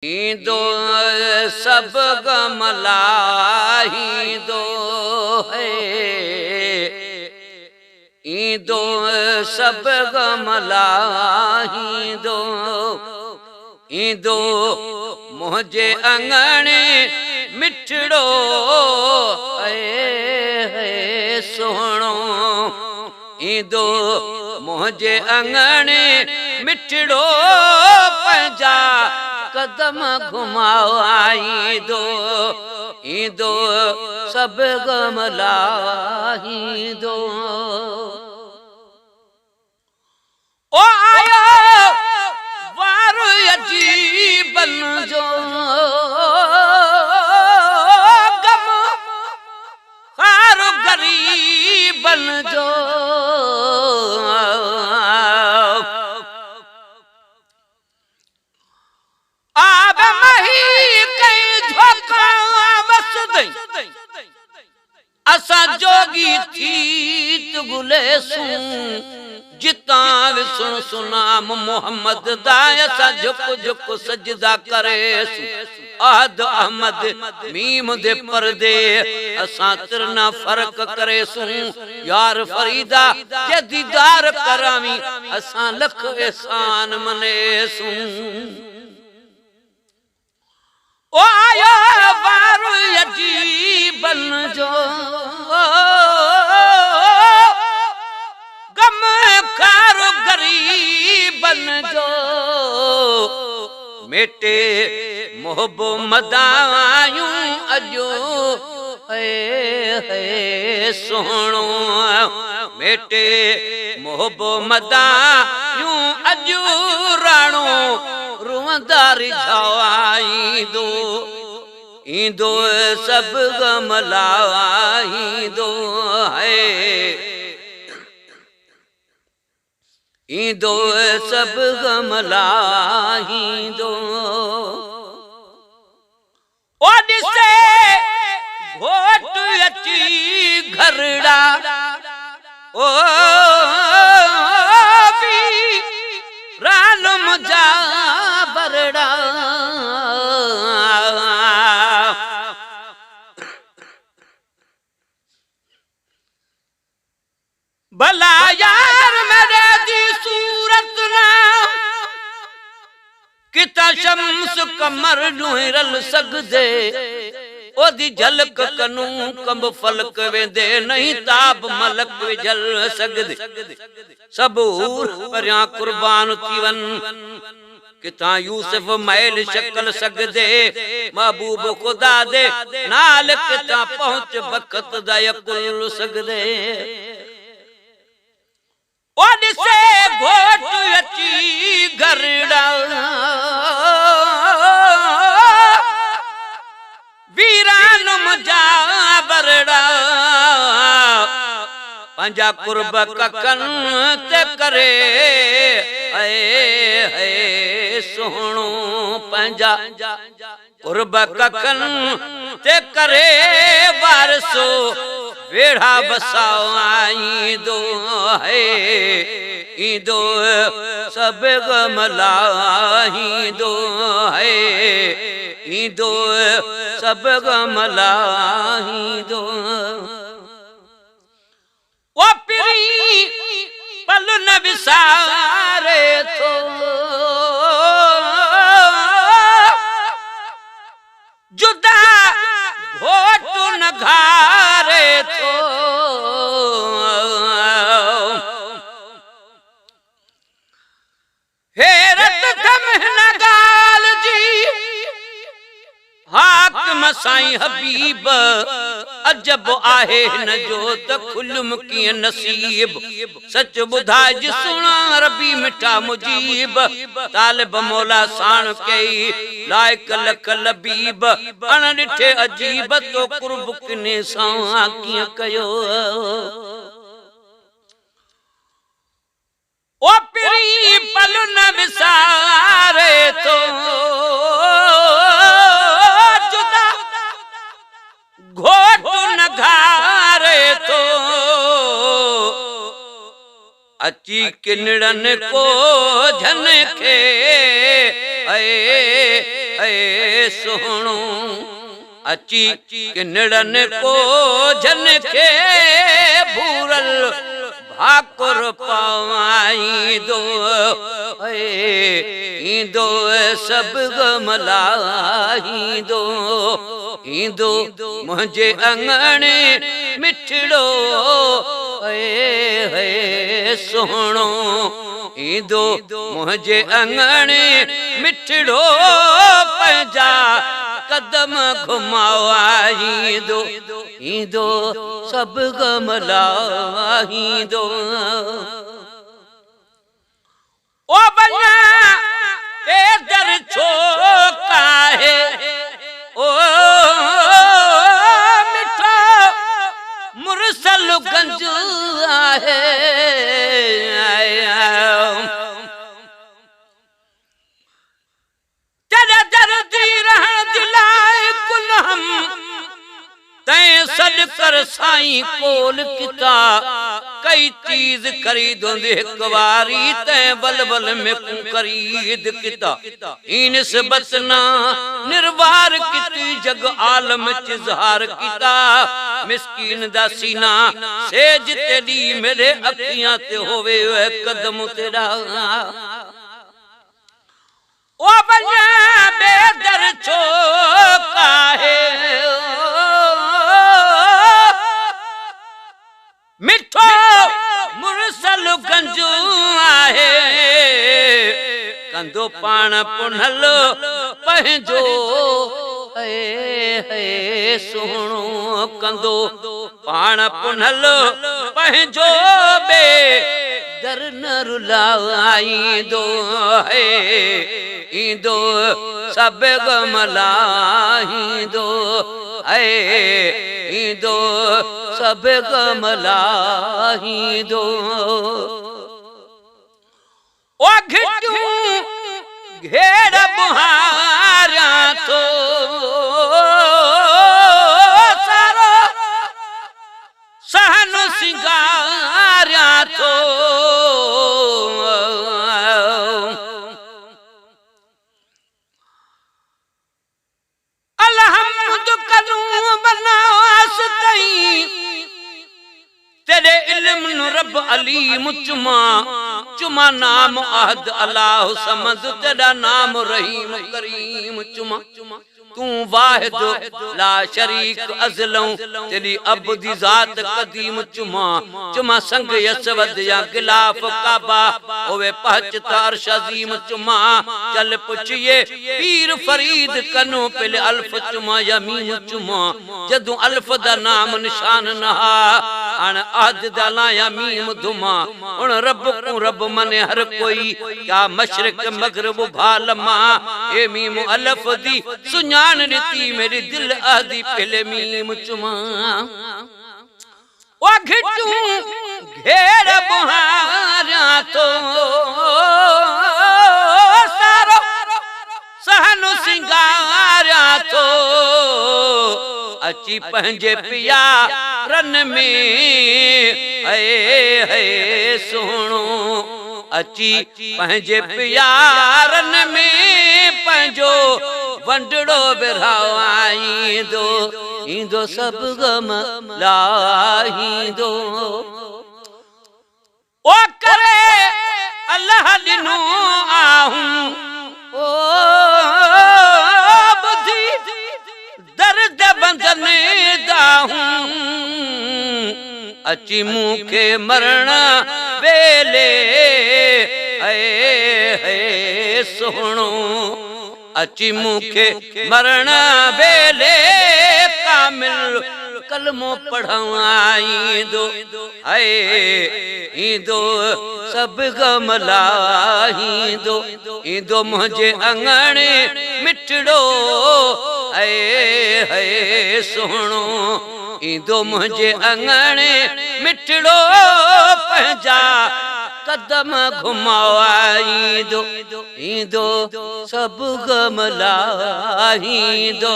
दो सब गमलाही दो है, दो सब गमलाही दो मुझे अंगणे मिठड़ो है सोहणो, दो मुझे अंगणे मिठड़ो पंजा कदम घुमाओ आई दो सब गमलाही दो। ओ आयो वारो अजीबन जो गम हारो गरीबन जो, असा जोगी थी गुले सुन जिता विसुण सुनाम मोहम्मद दाय सा झुक झुक सजदा करे आहद अहमद मीम दे पर्दे असा तिरना फर्क करे सुन यार फरीदा जे दीदार करावी असा लख एहसान मने सुन। ओ आया वारो अजीबन जो गम खारो गरीबन जो, मेटे मोहबो मदायूं अजो है सोहणो, मेटे मोहबो मदायूं अजो राणो रुवंदारी छवाई दो सब गमलाही दो है, दो सब गमलाही दो। ओडिसे घोट अची घरड़ा ओ रानम जा बरड़ा, भला यार मेरे दी सूरत ना किता शम्स कमर नुरल सगदे ओदी झलक कनू कंब फलक वेंदे नहीं ताब मलक जल सगदे सबूर परया कुर्बान थी वन किता यूसुफ मैल शक्ल सगदे महबूब खुदा दे नाल किता पहुंच बखत दा यकुल सगदे। ओडिसे घोट अची घरड़ा वीरान मुझा बरड़ा पंजा कुर्ब ककन ते करे है सोहणो पंजा कुर्ब ककन ते करे वारसो वेढ़ा बसाओ आई दो है दो सब गमलाही दो है दो सब गमलाही दो। ओ पिरी पल न विसारे तो जुदा घोट न घारे तो हेरत थमहन गाल जी हाकिम साईं हबीब अजब आहे न जो त खुलम किए नसीब सच बुधाज सुना रबी मिठा मुजीब तालिब मौला साण कई लायक लख लबीब अण ॾिठे अजीब तो कुर्ब किने सां कीअं कयो। ओ पिरी पल न विसारे तो जुदा घोट न घारे तो अची किनड़न को झन खे अए सोहणो अची किनड़न को जन के भूरल भाकुर पाईंदो ईंदो सब गमलाईंदो ईंदो मुंहिंजे अंगणे मिठड़ो सोहणो ईंदो मुंहिंजे अंगणे मिठड़ो पंहिंजा कदम घुमाईंदो ईंदो सब गमलाईंदो ओ बन्या ते दर छो काहे ओ मिठो मुरसल गंज आहे तेरे दर्दी रहण दिलाए कुल हम तैं सॾ कर साईं कोल किता कई चीज खरीदो एक वारी तैं बल बल में खरीद किता इन निस्बत ना निर्वार किती जग आलम च ज़हार किता मिस्कीन दा सीना सेज तेरी मेरे अखियां ते होवे कदम तेरा ओ बन्या बेदर छो काहे मिठो मुरसल गंज आहे कंदो पाण पुनल पंहिंजो सोहणो कंदो पाण पुनल पंहिंजो बे दर न रुलाईंदो ईंदो सब गमलाईंदो ईंदो सब गमलाईंदो ओ घिटियूं घेर बुहारिया थो सारो सहन सिंगारिया थो अलहम्द करूं बनास तई तेरे इल्म नु रब अलीम चुमा चुमा नाम अहद अल्लाह समद तेरा नाम रहीम करीम चुमा तू वाहिद ला शरीक अज़लऊं तेरी अब्दी जात कदीम चुमा चुमा संग यसवद या गिलाफ काबा ओवे पहच तार शजीम चुमा चल पुछिए पीर फरीद कनो पहले अल्फ चुमा यमीन चुमा जदू अल्फ दा नाम निशान नहा अन अहद दा ला यमीम धुमा उन रब को रब मने हर कोई क्या मशरिक मगरिब भालमा ए मीम अल्फ दी सुजान रीति मेरी दिल आदि पहले मीम चुमा ओ घिटू घेर बुहारिया तो सारो सहन सिंगारिया तो अची पंहिंजे पिया रन में सोहणो अची पंहिंजे प्यारन में पंहिंजो वंडड़ो बिराईंदो ईंदो सब गम लाहींदो ओ करे अल्लाह दिनो आहूं ओ बुद्धि दर्द बंधन दाहूं अची मुखे मरण वेले सोहणो अची मुखे मरण वेले कामिल कलमो पढ़ाईंदो ईंदो सब गम लाहींदो ईंदो मुंहिंजे अंगणे मिठड़ो सोहणो ईंदो मुंहिंजे अंगणे मिठड़ो पंहिंजा कदम घुमाईंदो ईंदो सब गम लाहींदो।